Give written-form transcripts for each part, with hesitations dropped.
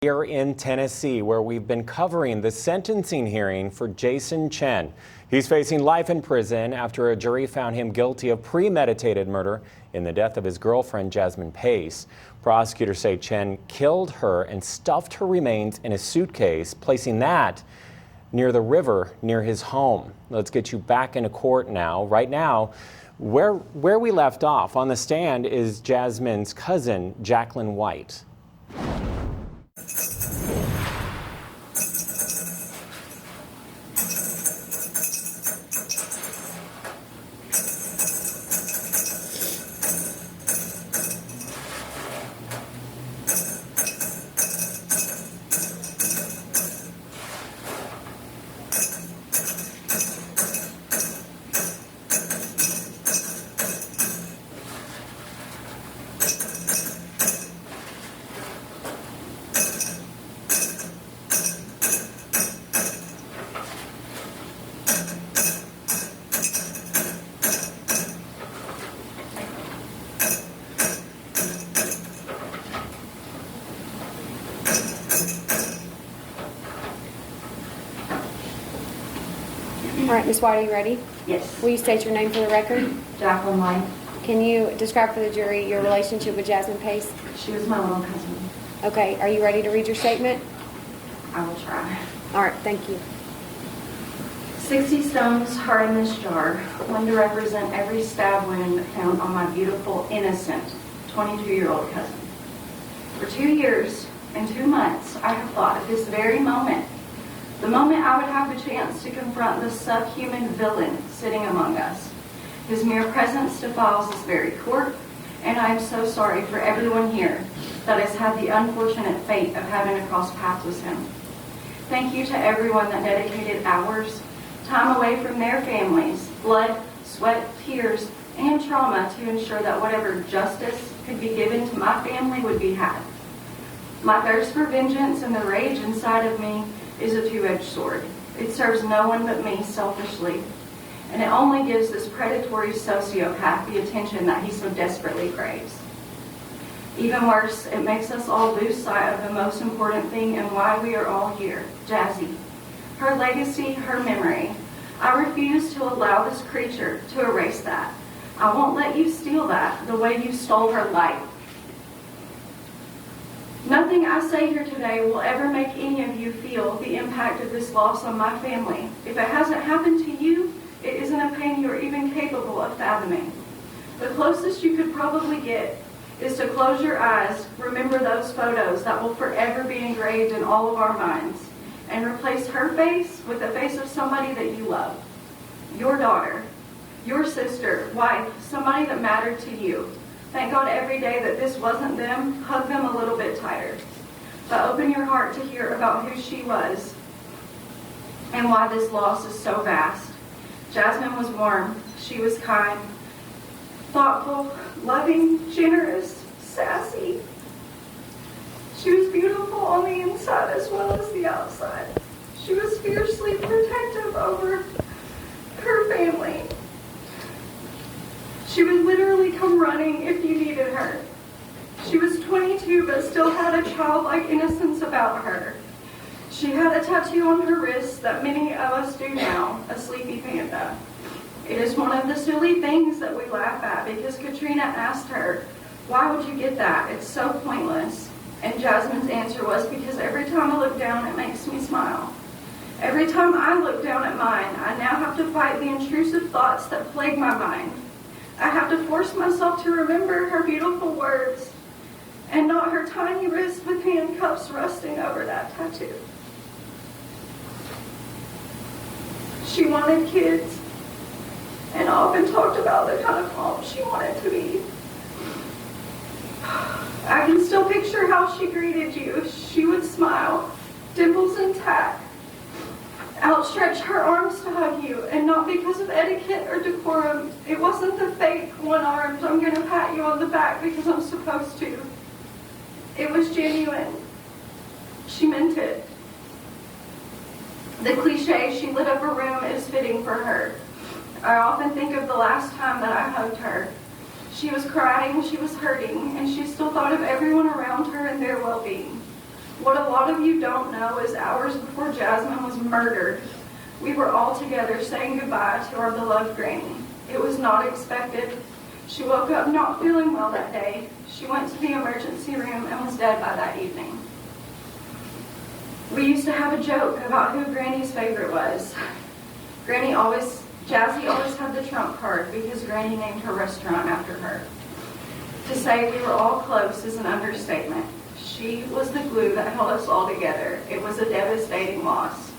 Here in Tennessee, where we've been covering the sentencing hearing for Jason Chen. He's facing life in prison after a jury found him guilty of premeditated murder in the death of his girlfriend, Jasmine. Prosecutors say Chen killed her and stuffed her remains in a suitcase, placing that near the river near his home. Let's get you back into court now. Right now, where we left off on the stand is Jasmine's cousin, Jacklyn White. All right, Ms. White, are you ready? Yes. Will you state your name for the record? Jacklyn White. Can you describe for the jury your relationship with Jasmine Pace? She was my little cousin. Okay, are you ready to read your statement? I will try. All right, thank you. 60 stones are in this jar, one to represent every stab wound found on my beautiful, innocent 22-year-old cousin. For 2 years and 2 months, I have thought of this very moment, the moment I would have the chance to confront the subhuman villain sitting among us. His mere presence defiles this very court, and I am so sorry for everyone here that has had the unfortunate fate of having to cross paths with him. Thank you to everyone that dedicated hours, time away from their families, blood, sweat, tears, and trauma to ensure that whatever justice could be given to my family would be had. My thirst for vengeance and the rage inside of me is a two-edged sword. It serves no one but me selfishly, and it only gives this predatory sociopath the attention that he so desperately craves. Even worse, it makes us all lose sight of the most important thing and why we are all here, Jazzy. Her legacy, her memory. I refuse to allow this creature to erase that. I won't let you steal that the way you stole her life. Nothing I say here today will ever make any of you feel the impact of this loss on my family. If it hasn't happened to you, it isn't a pain you're even capable of fathoming. The closest you could probably get is to close your eyes, remember those photos that will forever be engraved in all of our minds, and replace her face with the face of somebody that you love. Your daughter, your sister, wife, somebody that mattered to you. Thank God every day that this wasn't them. Hug them a little bit tighter. But open your heart to hear about who she was and why this loss is so vast. Jasmine was warm. She was kind, thoughtful, loving, generous, sassy. She was beautiful on the inside as well as the outside. She was fiercely protective over her family. She would literally come running if you needed her. She was 22 but still had a childlike innocence about her. She had a tattoo on her wrist that many of us do now, a sleepy panda. It is one of the silly things that we laugh at because Katrina asked her, "Why would you get that? It's so pointless." And Jasmine's answer was, "Because every time I look down, it makes me smile. Every time I look down at mine, I now have to fight the intrusive thoughts that plague my mind. I have to force myself to remember her beautiful words and not her tiny wrist with handcuffs rusting over that tattoo." She wanted kids and often talked about the kind of mom she wanted to be. I can still picture how she greeted you. She would smile, dimples intact, outstretch her arms to hug you, and not because of etiquette or decorum. It wasn't the fake one-armed, "I'm going to pat you on the back because I'm supposed to." It was genuine. She meant it. The cliche, "she lit up a room," is fitting for her. I often think of the last time that I hugged her. She was crying, she was hurting, and she still thought of everyone around her and their well-being. What a lot of you don't know is hours before Jasmine was murdered, we were all together saying goodbye to our beloved Granny. It was not expected. She woke up not feeling well that day. She went to the emergency room and was dead by that evening. We used to have a joke about who Granny's favorite was. Jazzy always had the trump card because Granny named her restaurant after her. To say we were all close is an understatement. She was the glue that held us all together. It was a devastating loss.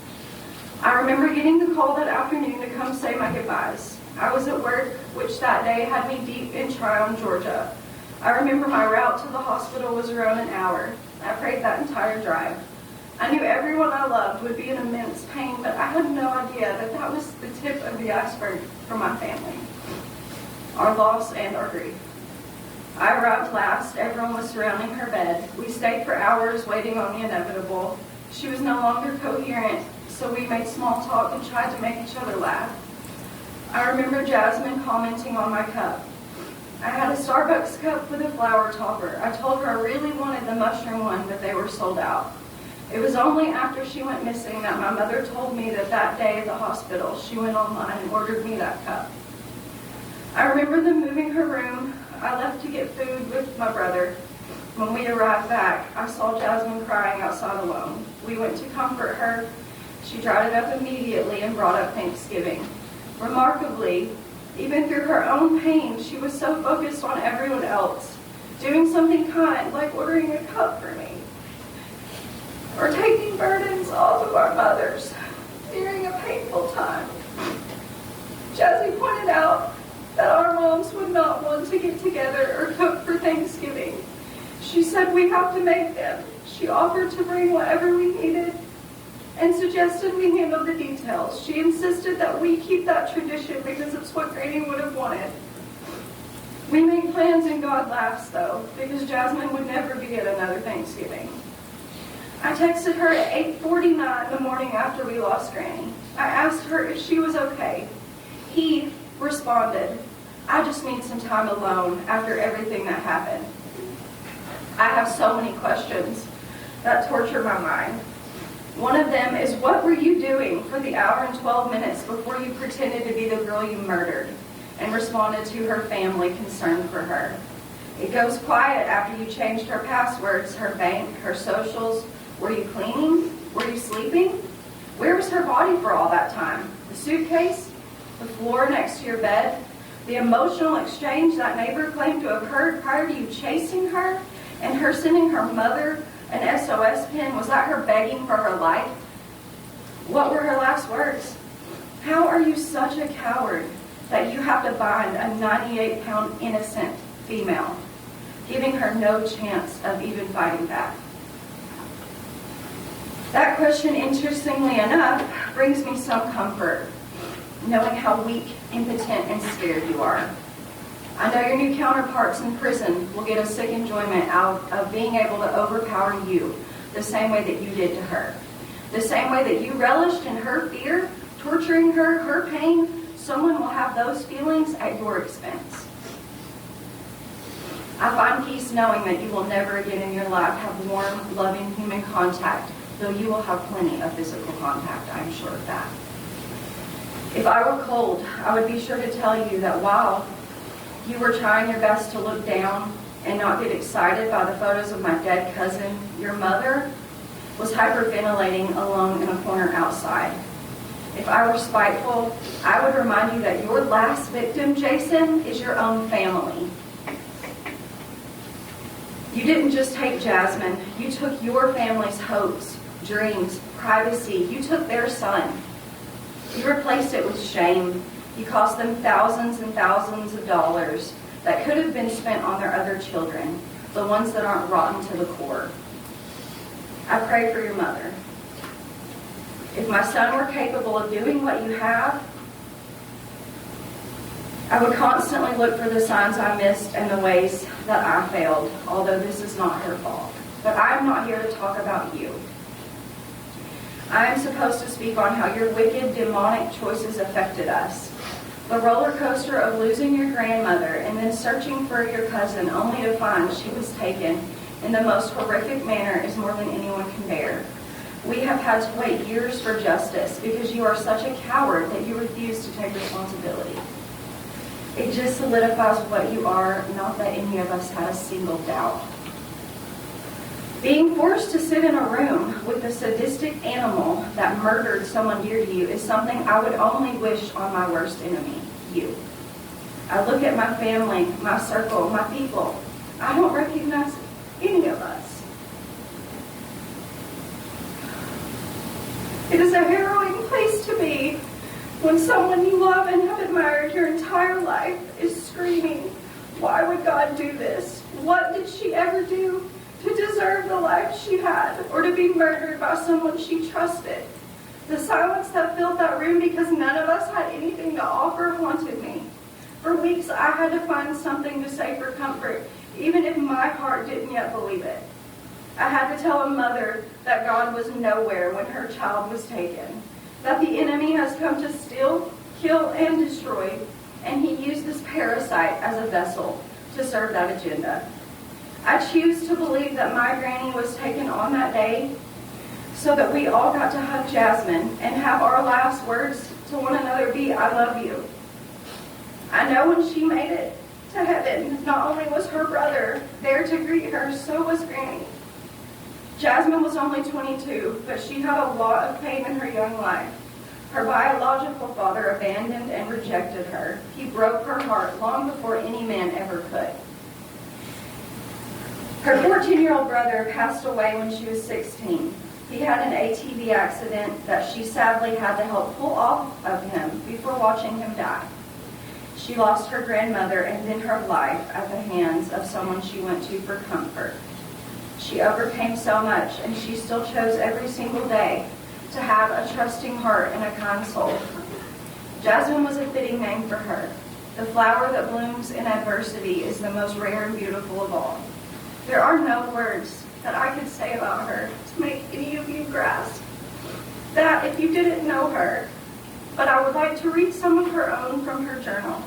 I remember getting the call that afternoon to come say my goodbyes. I was at work, which that day had me deep in Tryon, Georgia. I remember my route to the hospital was around an hour. I prayed that entire drive. I knew everyone I loved would be in immense pain, but I had no idea that that was the tip of the iceberg for my family. Our loss and our grief. I arrived last. Everyone was surrounding her bed. We stayed for hours waiting on the inevitable. She was no longer coherent, so we made small talk and tried to make each other laugh. I remember Jasmine commenting on my cup. I had a Starbucks cup with a flower topper. I told her I really wanted the mushroom one, but they were sold out. It was only after she went missing that my mother told me that day at the hospital she went online and ordered me that cup. I remember them moving her room. I left to get food with my brother. When we arrived back, I saw Jasmine crying outside alone. We went to comfort her. She dried it up immediately and brought up Thanksgiving. Remarkably, even through her own pain, she was so focused on everyone else, doing something kind like ordering a cup for me, or taking burdens off of our mothers during a painful time. Jazzy pointed out that our moms would not want to get together or cook for Thanksgiving. She said we have to make them. She offered to bring whatever we needed and suggested we handle the details. She insisted that we keep that tradition because it's what Granny would have wanted. We made plans and God laughs though, because Jasmine would never be at another Thanksgiving. I texted her at 8:49 the morning after we lost Granny. I asked her if she was okay. He responded, "I just need some time alone after everything that happened." I have so many questions that torture my mind. One of them is, what were you doing for the hour and 12 minutes before you pretended to be the girl you murdered and responded to her family concerned for her? It goes quiet after you changed her passwords, her bank, her socials. Were you cleaning? Were you sleeping? Where was her body for all that time? The suitcase? The floor next to your bed? The emotional exchange that neighbor claimed to have occurred prior to you chasing her and her sending her mother an SOS pin? Was that her begging for her life? What were her last words? How are you such a coward that you have to bind a 98-pound innocent female, giving her no chance of even fighting back? That question, interestingly enough, brings me some comfort, knowing how weak, impotent, and scared you are. I know your new counterparts in prison will get a sick enjoyment out of being able to overpower you the same way that you did to her. The same way that you relished in her fear, torturing her, her pain, someone will have those feelings at your expense. I find peace knowing that you will never again in your life have warm, loving human contact, though you will have plenty of physical contact, I'm sure of that. If I were cold, I would be sure to tell you that while you were trying your best to look down and not get excited by the photos of my dead cousin, your mother was hyperventilating alone in a corner outside. If I were spiteful, I would remind you that your last victim, Jason, is your own family. You didn't just take Jasmine, you took your family's hopes, dreams, privacy. You took their son. You replaced it with shame. You cost them thousands and thousands of dollars that could have been spent on their other children, the ones that aren't rotten to the core. I pray for your mother. If my son were capable of doing what you have, I would constantly look for the signs I missed and the ways that I failed, although this is not her fault. But I am not here to talk about you. I am supposed to speak on how your wicked, demonic choices affected us. The roller coaster of losing your grandmother and then searching for your cousin only to find she was taken in the most horrific manner is more than anyone can bear. We have had to wait years for justice because you are such a coward that you refuse to take responsibility. It just solidifies what you are, not that any of us had a single doubt. Being forced to sit in a room with a sadistic animal that murdered someone dear to you is something I would only wish on my worst enemy, you. I look at my family, my circle, my people. I don't recognize any of us. It is a harrowing place to be when someone you love and have admired your entire life is screaming, "Why would God do this? What did she ever do to deserve the life she had, or to be murdered by someone she trusted?" The silence that filled that room because none of us had anything to offer haunted me. For weeks I had to find something to say for comfort, even if my heart didn't yet believe it. I had to tell a mother that God was nowhere when her child was taken, that the enemy has come to steal, kill, and destroy, and he used this parasite as a vessel to serve that agenda. I choose to believe that my granny was taken on that day so that we all got to hug Jasmine and have our last words to one another be, "I love you." I know when she made it to heaven, not only was her brother there to greet her, so was Granny. Jasmine was only 22, but she had a lot of pain in her young life. Her biological father abandoned and rejected her. He broke her heart long before any man ever could. Her 14-year-old brother passed away when she was 16. He had an ATV accident that she sadly had to help pull off of him before watching him die. She lost her grandmother and then her life at the hands of someone she went to for comfort. She overcame so much, and she still chose every single day to have a trusting heart and a kind soul. Jasmine was a fitting name for her. The flower that blooms in adversity is the most rare and beautiful of all. There are no words that I could say about her to make any of you grasp that if you didn't know her, but I would like to read some of her own from her journal.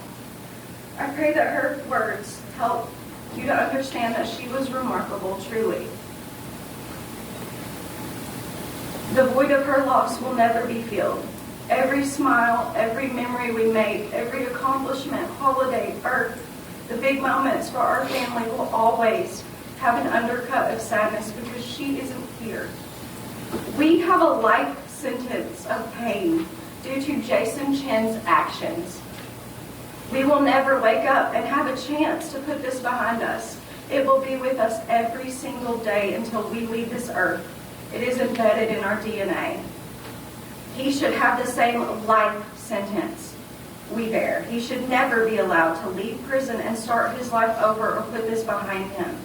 I pray that her words help you to understand that she was remarkable, truly. The void of her loss will never be filled. Every smile, every memory we make, every accomplishment, holiday, birth, the big moments for our family will always have an undercut of sadness because she isn't here. We have a life sentence of pain due to Jason Chen's actions. We will never wake up and have a chance to put this behind us. It will be with us every single day until we leave this earth. It is embedded in our DNA. He should have the same life sentence we bear. He should never be allowed to leave prison and start his life over or put this behind him.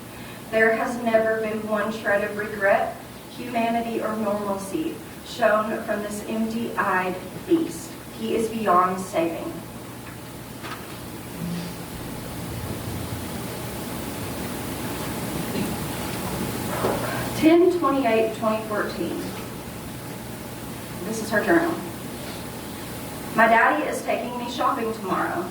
There has never been one shred of regret, humanity, or normalcy shown from this empty-eyed beast. He is beyond saving. Ten 28/2014. This is her journal. My daddy is taking me shopping tomorrow.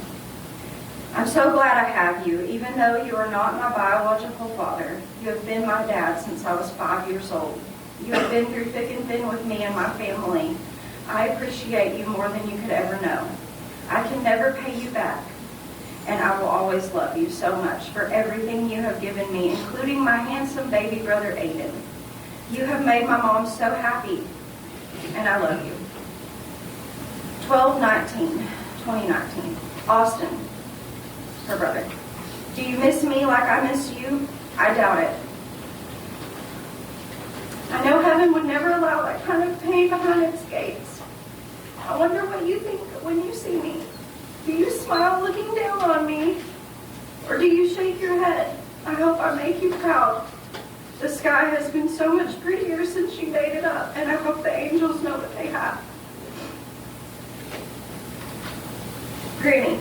I'm so glad I have you, even though you are not my biological father. You have been my dad since I was 5 years old. You have been through thick and thin with me and my family. I appreciate you more than you could ever know. I can never pay you back, and I will always love you so much for everything you have given me, including my handsome baby brother Aiden. You have made my mom so happy, and I love you. 12/19/2019. Austin, her brother. Do you miss me like I miss you? I doubt it. I know heaven would never allow that kind of pain behind its gates. I wonder what you think when you see me. Do you smile looking down on me? Or do you shake your head? I hope I make you proud. The sky has been so much prettier since you made it up, and I hope the angels know what they have. Granny,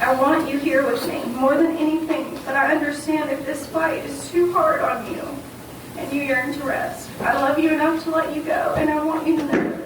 I want you here with me more than anything, but I understand if this fight is too hard on you and you yearn to rest. I love you enough to let you go, and I want you to know